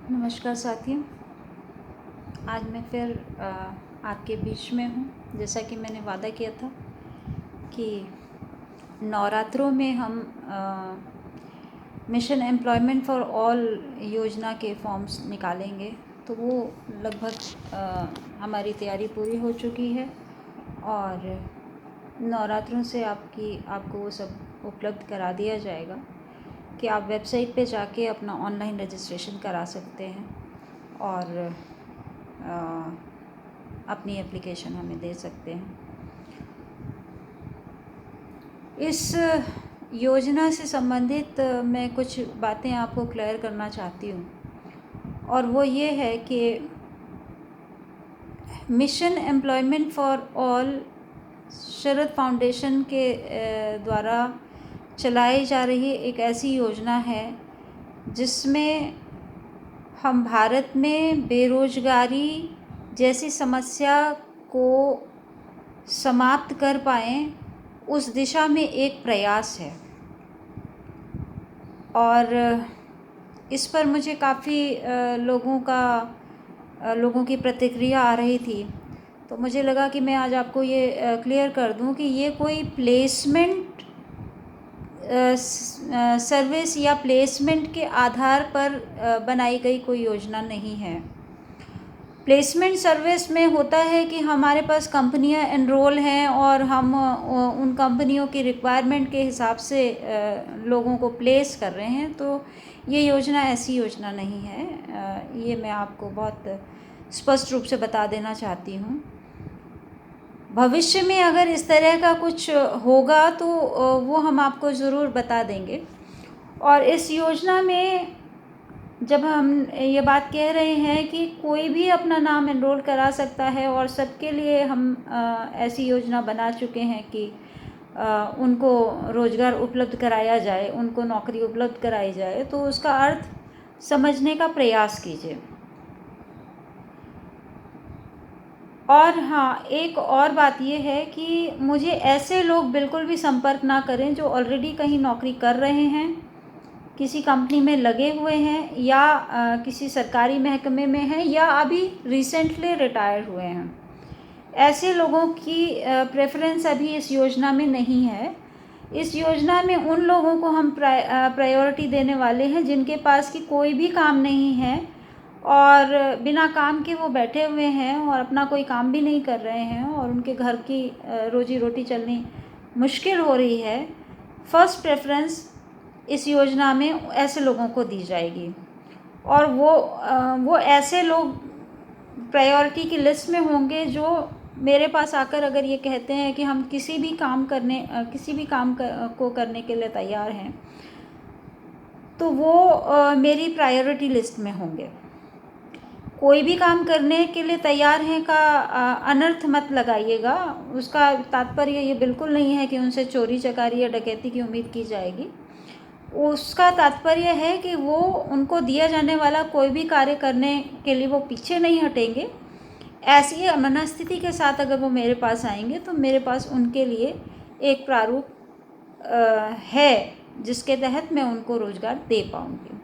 नमस्कार साथियों, आज मैं फिर आपके बीच में हूँ। जैसा कि मैंने वादा किया था कि नवरात्रों में हम मिशन एम्प्लॉयमेंट फॉर ऑल योजना के फॉर्म्स निकालेंगे, तो वो लगभग हमारी तैयारी पूरी हो चुकी है और नवरात्रों से आपको वो सब उपलब्ध करा दिया जाएगा कि आप वेबसाइट पे जाके अपना ऑनलाइन रजिस्ट्रेशन करा सकते हैं और अपनी एप्लीकेशन हमें दे सकते हैं। इस योजना से संबंधित मैं कुछ बातें आपको क्लियर करना चाहती हूँ, और वो ये है कि mission employment for all Sharad foundation के द्वारा चलाई जा रही एक ऐसी योजना है जिसमें हम भारत में बेरोजगारी जैसी समस्या को समाप्त कर पाएँ, उस दिशा में एक प्रयास है। और इस पर मुझे काफ़ी लोगों की प्रतिक्रिया आ रही थी, तो मुझे लगा कि मैं आज आपको ये क्लियर कर दूं कि ये कोई प्लेसमेंट सर्विस या प्लेसमेंट के आधार पर बनाई गई कोई योजना नहीं है। प्लेसमेंट सर्विस में होता है कि हमारे पास कंपनियां एनरोल हैं और हम उन कंपनियों की रिक्वायरमेंट के हिसाब से लोगों को प्लेस कर रहे हैं। तो ये योजना ऐसी योजना नहीं है। ये मैं आपको बहुत स्पष्ट रूप से बता देना चाहती हूँ। भविष्य में अगर इस तरह का कुछ होगा तो वो हम आपको ज़रूर बता देंगे। और इस योजना में जब हम ये बात कह रहे हैं कि कोई भी अपना नाम एनरोल करा सकता है और सबके लिए हम ऐसी योजना बना चुके हैं कि उनको रोज़गार उपलब्ध कराया जाए, उनको नौकरी उपलब्ध कराई जाए, तो उसका अर्थ समझने का प्रयास कीजिए। और हाँ, एक और बात ये है कि मुझे ऐसे लोग बिल्कुल भी संपर्क ना करें जो ऑलरेडी कहीं नौकरी कर रहे हैं, किसी कंपनी में लगे हुए हैं, या किसी सरकारी महकमे में हैं, या अभी रिसेंटली रिटायर हुए हैं। ऐसे लोगों की प्रेफरेंस अभी इस योजना में नहीं है। इस योजना में उन लोगों को हम प्रायोरिटी देने वाले हैं जिनके पास की कोई भी काम नहीं है और बिना काम के वो बैठे हुए हैं और अपना कोई काम भी नहीं कर रहे हैं और उनके घर की रोजी रोटी चलनी मुश्किल हो रही है। फर्स्ट प्रेफरेंस इस योजना में ऐसे लोगों को दी जाएगी और वो ऐसे लोग प्रायोरिटी की लिस्ट में होंगे जो मेरे पास आकर अगर ये कहते हैं कि हम किसी भी काम को करने के लिए तैयार हैं, तो वो मेरी प्रायोरिटी लिस्ट में होंगे। कोई भी काम करने के लिए तैयार हैं का अनर्थ मत लगाइएगा। उसका तात्पर्य ये बिल्कुल नहीं है कि उनसे चोरी चकारी या डकैती की उम्मीद की जाएगी। उसका तात्पर्य है कि वो उनको दिया जाने वाला कोई भी कार्य करने के लिए वो पीछे नहीं हटेंगे। ऐसी मनस्थिति के साथ अगर वो मेरे पास आएंगे तो मेरे पास उनके लिए एक प्रारूप है जिसके तहत मैं उनको रोज़गार दे पाऊँगी।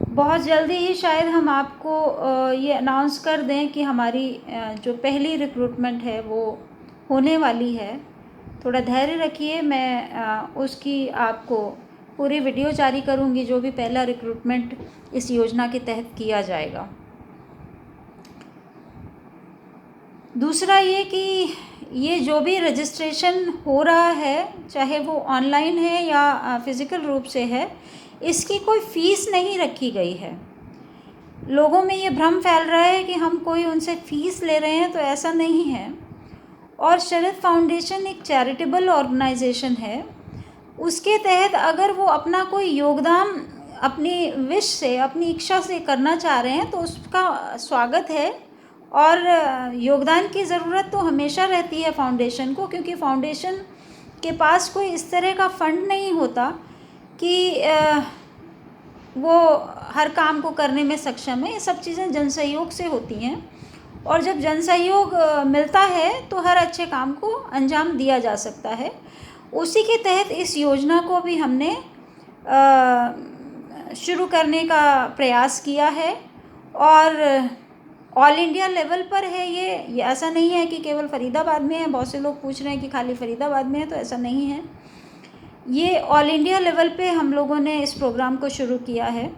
बहुत जल्दी ही शायद हम आपको ये अनाउंस कर दें कि हमारी जो पहली रिक्रूटमेंट है वो होने वाली है। थोड़ा धैर्य रखिए, मैं उसकी आपको पूरी वीडियो जारी करूंगी जो भी पहला रिक्रूटमेंट इस योजना के तहत किया जाएगा। दूसरा ये कि ये जो भी रजिस्ट्रेशन हो रहा है, चाहे वो ऑनलाइन है या फिज़िकल रूप से है, इसकी कोई फ़ीस नहीं रखी गई है। लोगों में ये भ्रम फैल रहा है कि हम कोई उनसे फ़ीस ले रहे हैं, तो ऐसा नहीं है। और शरद फाउंडेशन एक चैरिटेबल ऑर्गेनाइजेशन है। उसके तहत अगर वो अपना कोई योगदान अपनी विश से, अपनी इच्छा से करना चाह रहे हैं तो उसका स्वागत है। और योगदान की ज़रूरत तो हमेशा रहती है फाउंडेशन को, क्योंकि फाउंडेशन के पास कोई इस तरह का फंड नहीं होता कि वो हर काम को करने में सक्षम है। ये सब चीज़ें जनसहयोग से होती हैं और जब जनसहयोग मिलता है तो हर अच्छे काम को अंजाम दिया जा सकता है। उसी के तहत इस योजना को भी हमने शुरू करने का प्रयास किया है और ऑल इंडिया लेवल पर है ये ऐसा नहीं है कि केवल फरीदाबाद में है। बहुत से लोग पूछ रहे हैं कि खाली फरीदाबाद में है, तो ऐसा नहीं है। ये ऑल इंडिया लेवल पे हम लोगों ने इस प्रोग्राम को शुरू किया है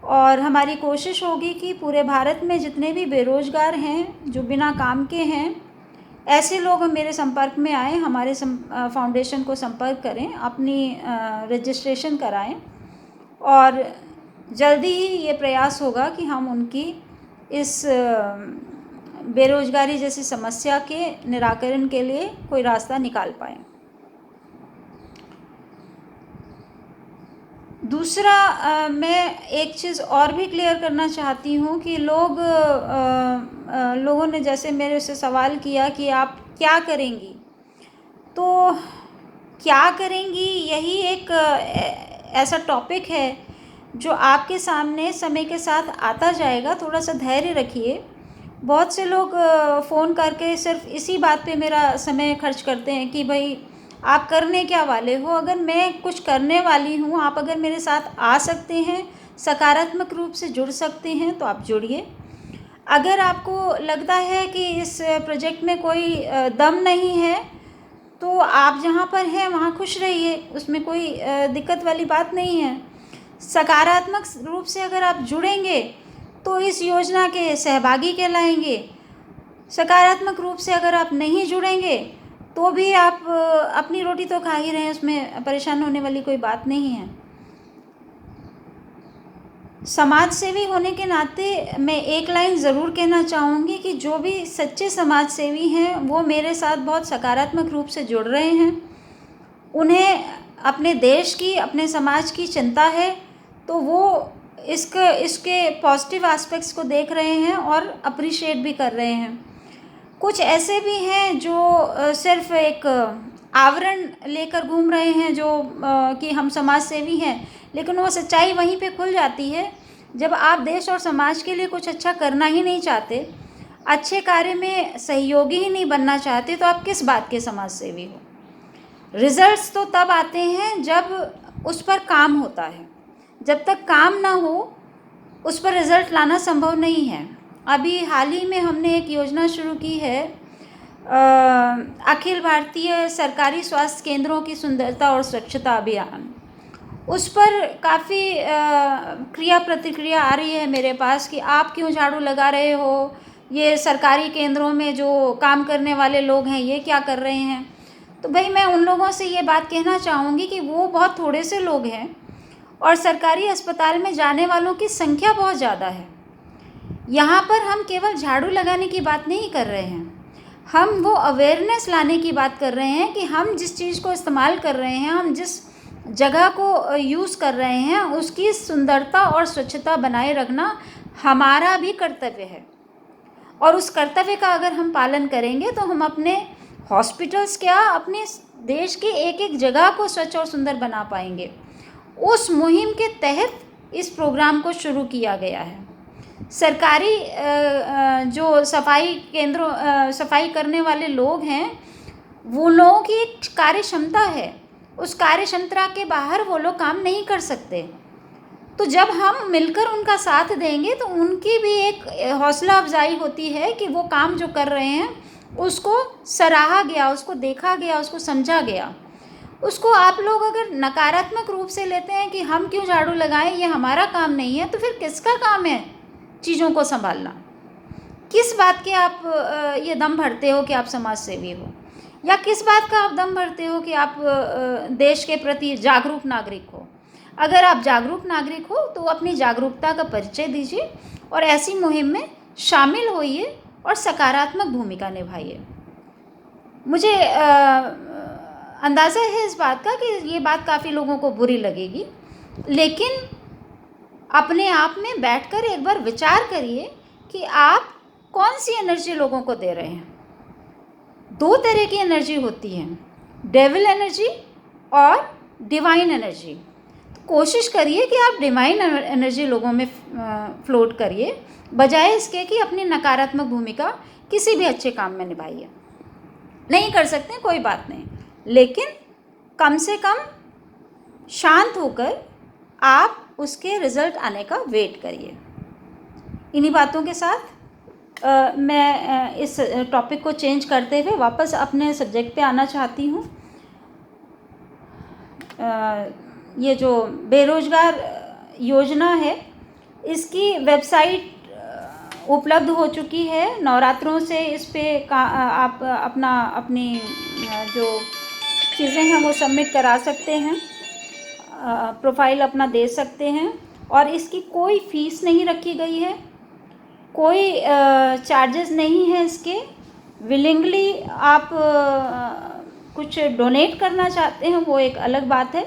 और हमारी कोशिश होगी कि पूरे भारत में जितने भी बेरोज़गार हैं, जो बिना काम के हैं, ऐसे लोग मेरे संपर्क में आएँ, हमारे फाउंडेशन को संपर्क करें, अपनी रजिस्ट्रेशन कराएं और जल्दी ही ये प्रयास होगा कि हम उनकी इस बेरोज़गारी जैसी समस्या के निराकरण के लिए कोई रास्ता निकाल पाएँ। दूसरा, मैं एक चीज़ और भी क्लियर करना चाहती हूँ कि लोगों ने जैसे मेरे से सवाल किया कि आप क्या करेंगी, तो क्या करेंगी यही एक ऐसा टॉपिक है जो आपके सामने समय के साथ आता जाएगा। थोड़ा सा धैर्य रखिए। बहुत से लोग फ़ोन करके सिर्फ इसी बात पे मेरा समय खर्च करते हैं कि भाई आप करने क्या वाले हो। अगर मैं कुछ करने वाली हूँ, आप अगर मेरे साथ आ सकते हैं, सकारात्मक रूप से जुड़ सकते हैं, तो आप जुड़िए। अगर आपको लगता है कि इस प्रोजेक्ट में कोई दम नहीं है, तो आप जहाँ पर हैं वहाँ खुश रहिए, उसमें कोई दिक्कत वाली बात नहीं है। सकारात्मक रूप से अगर आप जुड़ेंगे तो इस योजना के सहभागी कहलाएंगे। सकारात्मक रूप से अगर आप नहीं जुड़ेंगे तो भी आप अपनी रोटी तो खा ही रहे हैं, उसमें परेशान होने वाली कोई बात नहीं है। समाज सेवी होने के नाते मैं एक लाइन ज़रूर कहना चाहूँगी कि जो भी सच्चे समाज सेवी हैं वो मेरे साथ बहुत सकारात्मक रूप से जुड़ रहे हैं। उन्हें अपने देश की, अपने समाज की चिंता है, तो वो इसके पॉजिटिव एस्पेक्ट्स को देख रहे हैं और अप्रिशिएट भी कर रहे हैं। कुछ ऐसे भी हैं जो सिर्फ एक आवरण लेकर घूम रहे हैं जो कि हम समाज सेवी हैं, लेकिन वो सच्चाई वहीं पे खुल जाती है। जब आप देश और समाज के लिए कुछ अच्छा करना ही नहीं चाहते, अच्छे कार्य में सहयोगी ही नहीं बनना चाहते, तो आप किस बात के समाज सेवी हो। रिजल्ट्स तो तब आते हैं जब उस पर काम होता है। जब तक काम ना हो उस पर रिज़ल्ट लाना संभव नहीं है। अभी हाल ही में हमने एक योजना शुरू की है, अखिल भारतीय सरकारी स्वास्थ्य केंद्रों की सुंदरता और स्वच्छता अभियान। उस पर काफ़ी क्रिया प्रतिक्रिया आ रही है मेरे पास कि आप क्यों झाड़ू लगा रहे हो, ये सरकारी केंद्रों में जो काम करने वाले लोग हैं ये क्या कर रहे हैं। तो भाई मैं उन लोगों से ये बात कहना चाहूँगी कि वो बहुत थोड़े से लोग हैं और सरकारी अस्पताल में जाने वालों की संख्या बहुत ज़्यादा है। यहाँ पर हम केवल झाड़ू लगाने की बात नहीं कर रहे हैं, हम वो अवेयरनेस लाने की बात कर रहे हैं कि हम जिस चीज़ को इस्तेमाल कर रहे हैं, हम जिस जगह को यूज़ कर रहे हैं, उसकी सुंदरता और स्वच्छता बनाए रखना हमारा भी कर्तव्य है। और उस कर्तव्य का अगर हम पालन करेंगे तो हम अपने हॉस्पिटल्स क्या, अपने देश की एक एक जगह को स्वच्छ और सुंदर बना पाएंगे। उस मुहिम के तहत इस प्रोग्राम को शुरू किया गया है। सरकारी जो सफाई करने वाले लोग हैं, वो लोगों की एक कार्य क्षमता है, उस कार्य क्षमता के बाहर वो लोग काम नहीं कर सकते। तो जब हम मिलकर उनका साथ देंगे तो उनकी भी एक हौसला अफजाई होती है कि वो काम जो कर रहे हैं उसको सराहा गया, उसको देखा गया, उसको समझा गया। उसको आप लोग अगर नकारात्मक रूप से लेते हैं कि हम क्यों झाड़ू लगाएं, ये हमारा काम नहीं है, तो फिर किसका काम है चीज़ों को संभालना। किस बात के आप ये दम भरते हो कि आप समाज सेवी हो, या किस बात का आप दम भरते हो कि आप देश के प्रति जागरूक नागरिक हो। अगर आप जागरूक नागरिक हो तो अपनी जागरूकता का परिचय दीजिए और ऐसी मुहिम में शामिल होइए और सकारात्मक भूमिका निभाइए। मुझे अंदाज़ा है इस बात का कि ये बात काफ़ी लोगों को बुरी लगेगी, लेकिन अपने आप में बैठकर एक बार विचार करिए कि आप कौन सी एनर्जी लोगों को दे रहे हैं। दो तरह की एनर्जी होती है, डेविल एनर्जी और डिवाइन एनर्जी। तो कोशिश करिए कि आप डिवाइन एनर्जी लोगों में फ्लोट करिए, बजाय इसके कि अपनी नकारात्मक भूमिका किसी भी अच्छे काम में निभाइए। नहीं कर सकते कोई बात नहीं, लेकिन कम से कम शांत होकर आप उसके रिज़ल्ट आने का वेट करिए। इन्हीं बातों के साथ मैं इस टॉपिक को चेंज करते हुए वापस अपने सब्जेक्ट पे आना चाहती हूँ। ये जो बेरोज़गार योजना है, इसकी वेबसाइट उपलब्ध हो चुकी है। नवरात्रों से इस पे आप अपनी जो चीज़ें हैं वो सबमिट करा सकते हैं, प्रोफाइल अपना दे सकते हैं, और इसकी कोई फ़ीस नहीं रखी गई है, कोई चार्जेस नहीं है इसके। विलिंगली आप कुछ डोनेट करना चाहते हैं वो एक अलग बात है,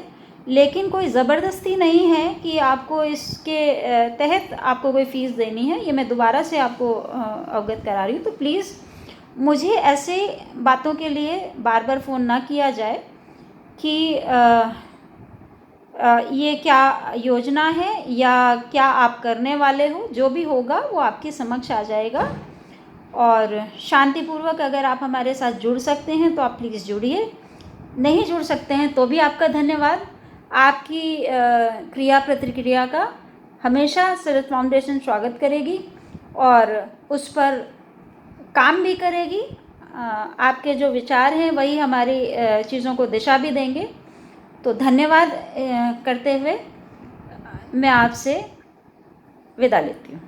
लेकिन कोई ज़बरदस्ती नहीं है कि आपको इसके तहत आपको कोई फ़ीस देनी है। ये मैं दोबारा से आपको अवगत करा रही हूँ। तो प्लीज़ मुझे ऐसे बातों के लिए बार बार फ़ोन ना किया जाए कि ये क्या योजना है या क्या आप करने वाले हो। जो भी होगा वो आपके समक्ष आ जाएगा, और शांतिपूर्वक अगर आप हमारे साथ जुड़ सकते हैं तो आप प्लीज़ जुड़िए। नहीं जुड़ सकते हैं तो भी आपका धन्यवाद। आपकी क्रिया प्रतिक्रिया का हमेशा सरित फाउंडेशन स्वागत करेगी और उस पर काम भी करेगी। आपके जो विचार हैं वही हमारी चीज़ों को दिशा भी देंगे। तो धन्यवाद करते हुए मैं आपसे विदा लेती हूँ।